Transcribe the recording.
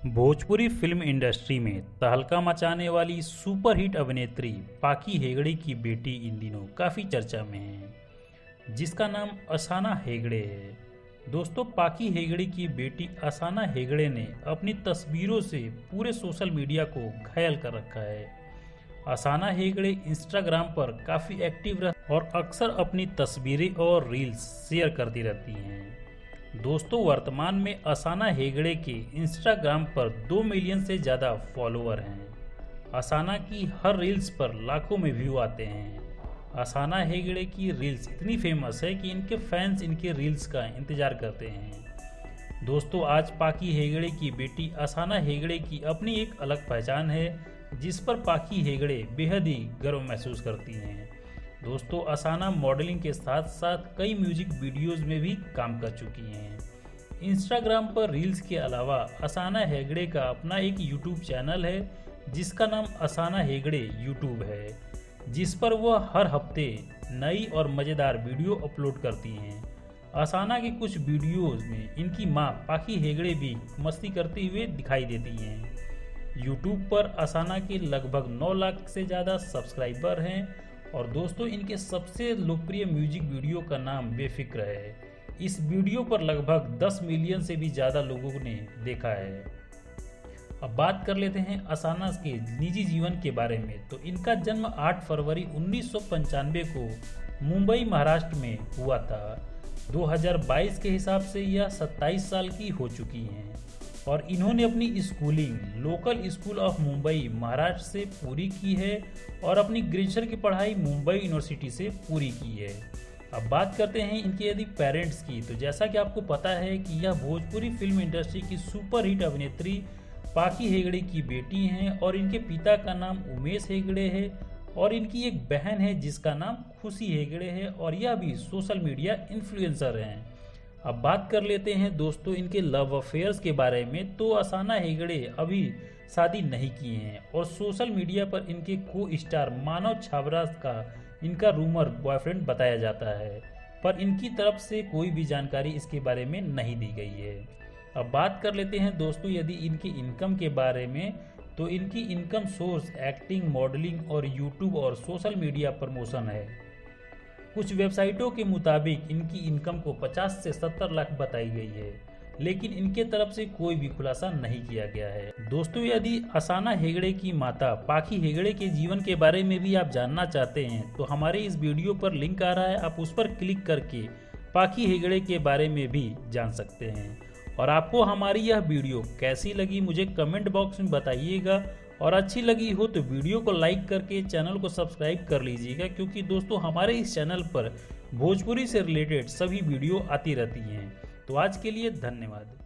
Bhojpuri film industry में तहलका मचाने वाली सुपरहिट अभिनेत्री पाकी हेगड़े की बेटी इन दिनों काफ़ी चर्चा में है, जिसका नाम असाना हेगड़े है। दोस्तों, पाकी हेगड़े की बेटी असाना हेगड़े ने अपनी तस्वीरों से पूरे सोशल मीडिया को घायल कर रखा है। असाना हेगड़े इंस्टाग्राम पर काफ़ी एक्टिव और अक्सर अपनी तस्वीरें और रील्स शेयर करती रहती हैं। दोस्तों, वर्तमान में असाना हेगड़े के इंस्टाग्राम पर 2 मिलियन से ज़्यादा फॉलोअर हैं। असाना की हर रील्स पर लाखों में व्यू आते हैं। असाना हेगड़े की रील्स इतनी फेमस है कि इनके फैंस इनके रील्स का इंतज़ार करते हैं। दोस्तों, आज पाकी हेगड़े की बेटी असाना हेगड़े की अपनी एक अलग पहचान है, जिस पर पाकी हेगड़े बेहद ही गर्व महसूस करती हैं। दोस्तों, असाना मॉडलिंग के साथ साथ कई म्यूजिक वीडियोस में भी काम कर चुकी हैं। इंस्टाग्राम पर रील्स के अलावा असाना हेगड़े का अपना एक यूट्यूब चैनल है, जिसका नाम असाना हेगड़े यूट्यूब है, जिस पर वह हर हफ्ते नई और मज़ेदार वीडियो अपलोड करती हैं। असाना के कुछ वीडियोस में इनकी मां पाकी हेगड़े भी मस्ती करते हुए दिखाई देती हैं। यूट्यूब पर असाना के लगभग 9 लाख से ज़्यादा सब्सक्राइबर हैं और दोस्तों, इनके सबसे लोकप्रिय म्यूजिक वीडियो का नाम बेफिक्र है। इस वीडियो पर लगभग 10 मिलियन से भी ज़्यादा लोगों ने देखा है। अब बात कर लेते हैं असाना के निजी जीवन के बारे में। तो इनका जन्म 8 फरवरी 1995 को मुंबई, महाराष्ट्र में हुआ था। 2022 के हिसाब से यह 27 साल की हो चुकी हैं और इन्होंने अपनी schooling local school of Mumbai, Maharashtra से पूरी की है और अपनी ग्रेजुएशन की पढ़ाई मुंबई यूनिवर्सिटी से पूरी की है। अब बात करते हैं इनके यदि पेरेंट्स की। तो जैसा कि आपको पता है कि यह भोजपुरी फिल्म इंडस्ट्री की सुपरहिट अभिनेत्री पाकी हेगड़े की बेटी हैं और इनके पिता का नाम उमेश हेगड़े है और इनकी एक बहन है जिसका नाम खुशी हेगड़े है और यह भी सोशल मीडिया इन्फ्लुएंसर हैं। अब बात कर लेते हैं दोस्तों इनके लव अफेयर्स के बारे में। तो असाना हेगड़े अभी शादी नहीं की हैं और सोशल मीडिया पर इनके को स्टार मानव छाबड़ा का इनका रूमर बॉयफ्रेंड बताया जाता है, पर इनकी तरफ से कोई भी जानकारी इसके बारे में नहीं दी गई है। अब बात कर लेते हैं दोस्तों यदि इनकी इनकम के बारे में। तो इनकी इनकम सोर्स एक्टिंग, मॉडलिंग और यूट्यूब और सोशल मीडिया प्रमोशन है। कुछ वेबसाइटों के मुताबिक इनकी इनकम को 50 से 70 लाख बताई गई है, लेकिन इनके तरफ से कोई भी खुलासा नहीं किया गया है। दोस्तों, यदि असाना हेगड़े की माता पाकी हेगड़े के जीवन के बारे में भी आप जानना चाहते हैं तो हमारे इस वीडियो पर लिंक आ रहा है, आप उस पर क्लिक करके पाकी हेगड़े के बारे में भी जान सकते हैं। और आपको हमारी यह वीडियो कैसी लगी मुझे कमेंट बॉक्स में बताइएगा और अच्छी लगी हो तो वीडियो को लाइक करके चैनल को सब्सक्राइब कर लीजिएगा, क्योंकि दोस्तों हमारे इस चैनल पर भोजपुरी से रिलेटेड सभी वीडियो आती रहती हैं। तो आज के लिए धन्यवाद।